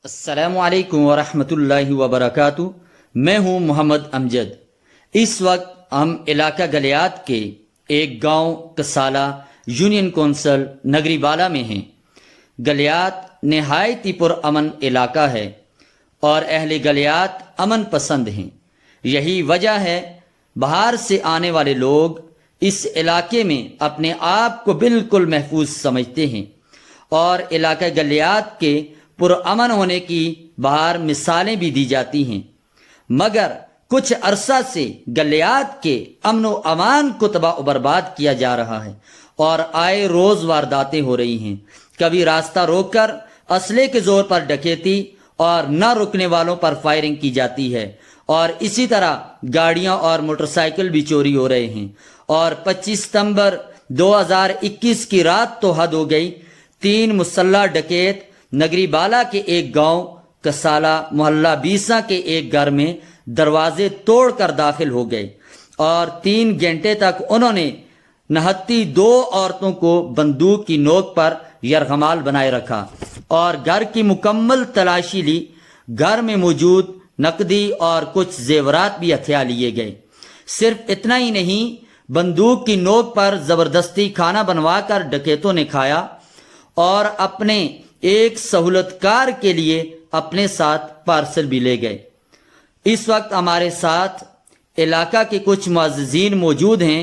السلام علیکم ورحمۃ اللہ وبرکاتہ۔ میں ہوں محمد امجد۔ اس وقت ہم علاقہ گلیات کے ایک گاؤں کسالہ یونین کونسل نگری بالا میں ہیں۔ گلیات نہایت ہی پرامن علاقہ ہے اور اہل گلیات امن پسند ہیں۔ یہی وجہ ہے باہر سے آنے والے لوگ اس علاقے میں اپنے آپ کو بالکل محفوظ سمجھتے ہیں، اور علاقہ گلیات کے پرامن ہونے کی باہر مثالیں بھی دی جاتی ہیں، مگر کچھ عرصہ سے گلیات کے امن و امان کو تباہ و برباد کیا جا رہا ہے اور آئے روز وارداتیں ہو رہی ہیں۔ کبھی راستہ روک کر اسلحے کے زور پر ڈکیتی اور نہ رکنے والوں پر فائرنگ کی جاتی ہے، اور اسی طرح گاڑیاں اور موٹر سائیکل بھی چوری ہو رہے ہیں۔ اور 25 ستمبر 2021 کی رات تو حد ہو گئی۔ 3 مسلح ڈکیت نگری بالا کے ایک گاؤں کسالہ محلہ بیسا کے ایک گھر میں دروازے توڑ کر داخل ہو گئے، اور 3 گھنٹے تک انہوں نے نہتی 2 عورتوں کو بندوق کی نوک پر یرغمال بنائے رکھا اور گھر کی مکمل تلاشی لی۔ گھر میں موجود نقدی اور کچھ زیورات بھی ہتھیا لیے گئے۔ صرف اتنا ہی نہیں، بندوق کی نوک پر زبردستی کھانا بنوا کر ڈکیتوں نے کھایا اور اپنے ایک سہولت کار کے لیے اپنے ساتھ پارسل بھی لے گئے۔ اس وقت ہمارے ساتھ علاقہ کے کچھ معززین موجود ہیں۔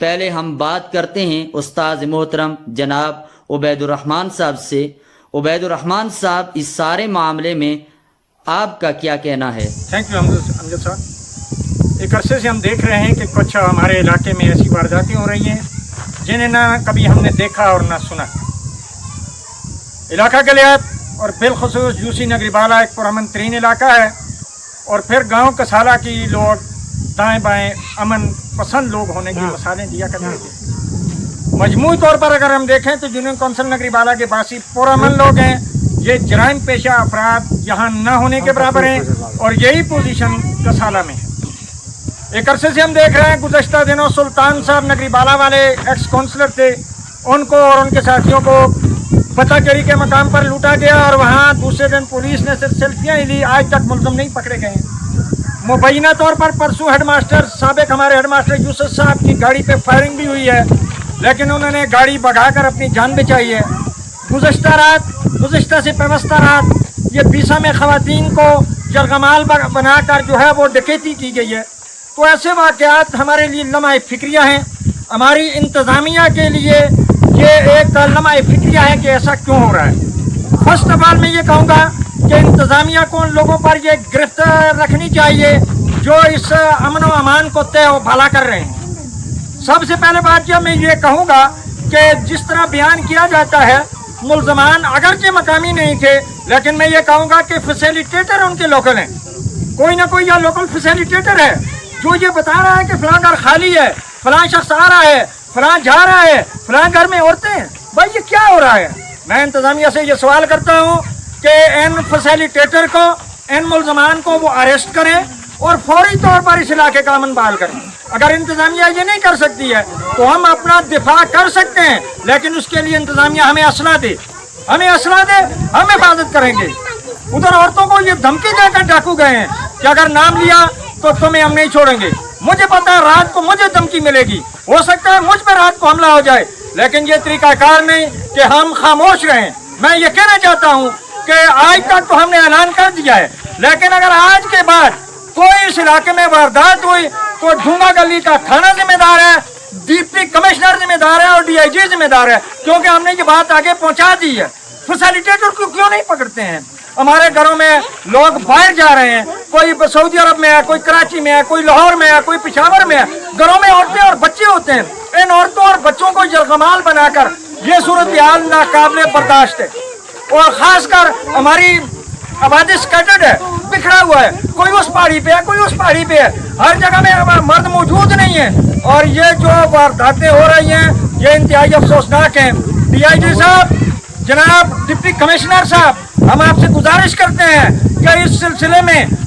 پہلے ہم بات کرتے ہیں استاذ محترم جناب عبید الرحمن صاحب سے۔ عبید الرحمن صاحب، اس سارے معاملے میں آپ کا کیا کہنا ہے؟ تھینک یو امجد صاحب۔ ایک عرصے سے ہم دیکھ رہے ہیں کہ کچھ ہمارے علاقے میں ایسی وارداتیں ہو رہی ہیں جنہیں نہ کبھی ہم نے دیکھا اور نہ سنا۔ علاقہ گلیات اور بالخصوص یوسی نگری بالا ایک پرامن ترین علاقہ ہے، اور پھر گاؤں کسالہ کی لوگ دائیں بائیں امن پسند لوگ ہونے کی مثالیں دیا کرتے تھے۔ مجموعی طور پر اگر ہم دیکھیں تو یونین کونسل نگری بالا کے باسی پرامن لوگ ہیں۔ یہ جرائم پیشہ افراد یہاں نہ ہونے کے برابر ہیں، اور یہی پوزیشن کسالہ میں ہے۔ ایک عرصے سے ہم دیکھ رہے ہیں گزشتہ دنوں سلطان صاحب نگری بالا والے ایکس کونسلر تھے، ان کو اور ان کے ساتھیوں کو پتہ چوری کے مقام پر لوٹا گیا، اور وہاں دوسرے دن پولیس نے صرف سیلفیاں ہی لی۔ آج تک ملزم نہیں پکڑے گئے ہیں۔ مبینہ طور پر پرسوں ہیڈ ماسٹر سابق ہمارے ہیڈ ماسٹر یوسف صاحب کی گاڑی پہ فائرنگ بھی ہوئی ہے، لیکن انہوں نے گاڑی بھگا کر اپنی جان بچائی ہے۔ گزشتہ سے پیوستہ رات یہ بیسا میں خواتین کو یرغمال بنا کر جو ہے وہ ڈکیتی کی گئی ہے۔ تو ایسے واقعات ہمارے لیے لمحہ فکریہ ہیں۔ ہماری انتظامیہ کے لیے یہ ایک لمحہ فکریہ ہے کہ ایسا کیوں ہو رہا ہے۔ فرسٹ آف آل میں یہ کہوں گا کہ انتظامیہ کو ان لوگوں پر یہ گرفت رکھنی چاہیے جو اس امن و امان کو طے و بھالا کر رہے ہیں۔ سب سے پہلے بات یہ میں یہ کہوں گا کہ جس طرح بیان کیا جاتا ہے ملزمان اگرچہ مقامی نہیں تھے، لیکن میں یہ کہوں گا کہ فیسیلیٹیٹر ان کے لوکل ہیں۔ کوئی نہ کوئی یا لوکل فیسیلیٹیٹر ہے جو یہ بتا رہا ہے کہ فلاں گھر خالی ہے، فلاں شخص آ رہا ہے، فلاں جا رہا ہے، فلاں گھر میں عورتیں ہیں۔ بھائی یہ کیا ہو رہا ہے؟ میں انتظامیہ سے یہ سوال کرتا ہوں کہ ان فیسیلیٹیٹر کو، ان ملزمان کو وہ اریسٹ کریں اور فوری طور پر اس علاقے کا امن بحال کریں۔ اگر انتظامیہ یہ نہیں کر سکتی ہے تو ہم اپنا دفاع کر سکتے ہیں، لیکن اس کے لیے انتظامیہ ہمیں اسلحہ دے، ہم حفاظت کریں گے۔ ادھر عورتوں کو یہ دھمکی دے کر ڈاکو گئے ہیں کہ اگر نام لیا تو تمہیں ہم نہیں چھوڑیں گے۔ مجھے پتا ہے رات کو مجھے دھمکی ملے گی، ہو سکتا ہے مجھ پہ رات کو حملہ ہو جائے، لیکن یہ طریقہ کار نہیں کہ ہم خاموش رہیں۔ میں یہ کہنا چاہتا ہوں کہ آج تک تو ہم نے اعلان کر دیا ہے، لیکن اگر آج کے بعد کوئی اس علاقے میں واردات ہوئی تو ڈھونگا گلی کا تھانہ ذمہ دار ہے، ڈپٹی کمشنر ذمہ دار ہے، اور ڈی آئی جی ذمہ دار ہے، کیونکہ ہم نے یہ بات آگے پہنچا دی ہے۔ فیسیلیٹیٹر کو کیوں نہیں پکڑتے ہیں؟ ہمارے گھروں میں لوگ باہر جا رہے ہیں، کوئی سعودی عرب میں ہے، کوئی کراچی میں ہے، کوئی لاہور میں ہے، کوئی پشاور میں ہے، گھروں میں عورتیں اور بچے ہوتے ہیں۔ ان عورتوں اور بچوں کو یرغمال بنا کر یہ صورتحال ناقابل برداشت ہے، اور خاص کر ہماری آبادی اسکیٹرڈ ہے، بکھرا ہوا ہے، کوئی اس پہاڑی پہ ہے، کوئی اس پہاڑی پہ ہے، ہر جگہ میں مرد موجود نہیں ہے، اور یہ جو وارداتیں ہو رہی ہیں یہ انتہائی افسوسناک ہیں۔ ڈی آئی جی صاحب، جناب ڈپٹی کمشنر صاحب، ہم آپ سے گزارش کرتے ہیں کہ اس سلسلے میں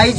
IG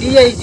DIG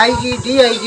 IG, DIG,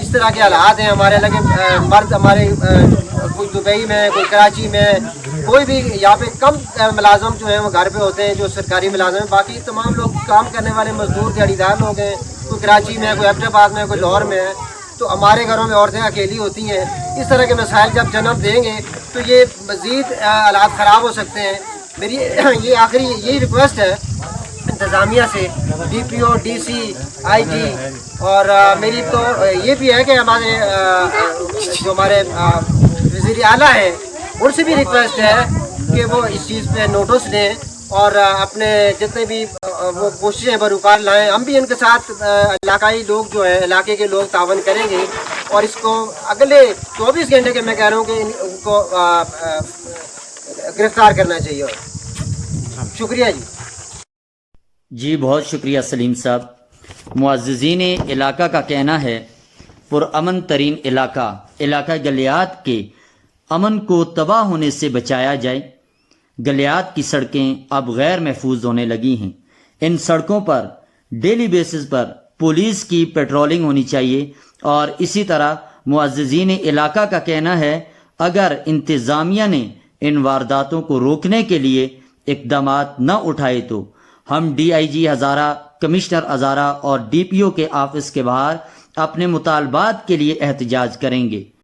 اس طرح کے حالات ہیں ہمارے لگے مرد ہمارے کوئی دبئی میں کوئی کراچی میں کوئی بھی یہاں پہ کم ملازم جو ہیں وہ گھر پہ ہوتے ہیں جو سرکاری ملازم ہیں، باقی تمام لوگ کام کرنے والے مزدور دیہڑی دار لوگ ہیں، کوئی کراچی میں کوئی ایبٹ آباد میں کوئی لاہور میں ہے، تو ہمارے گھروں میں عورتیں اکیلی ہوتی ہیں. اس طرح کے مسائل جب جنم دیں گے تو یہ مزید حالات خراب ہو سکتے ہیں. میری یہ آخری یہی ریکویسٹ ہے انتظامیہ سے، ڈی پی او، ڈی سی، آئی جی، اور میری تو یہ بھی ہے کہ ہمارے جو ہمارے وزیر اعلیٰ ہیں ان سے بھی ریکویسٹ ہے کہ وہ اس چیز پہ نوٹس لیں اور اپنے جتنے بھی وہ کوششیں بروکار لائیں. ہم بھی ان کے ساتھ علاقائی لوگ جو ہیں علاقے کے لوگ تعاون کریں گے اور اس کو اگلے 24 گھنٹے کے میں کہہ رہا ہوں کہ ان کو گرفتار کرنا چاہیے. شکریہ جی. جی بہت شکریہ سلیم صاحب. معززین علاقہ کا کہنا ہے پرامن ترین علاقہ گلیات کے امن کو تباہ ہونے سے بچایا جائے. گلیات کی سڑکیں اب غیر محفوظ ہونے لگی ہیں. ان سڑکوں پر ڈیلی بیسس پر پولیس کی پیٹرولنگ ہونی چاہیے. اور اسی طرح معززین علاقہ کا کہنا ہے اگر انتظامیہ نے ان وارداتوں کو روکنے کے لیے اقدامات نہ اٹھائے تو ہم D I G Hazara, commissioner Hazara اور ڈی پی او کے آفس کے باہر اپنے مطالبات کے لیے احتجاج کریں گے.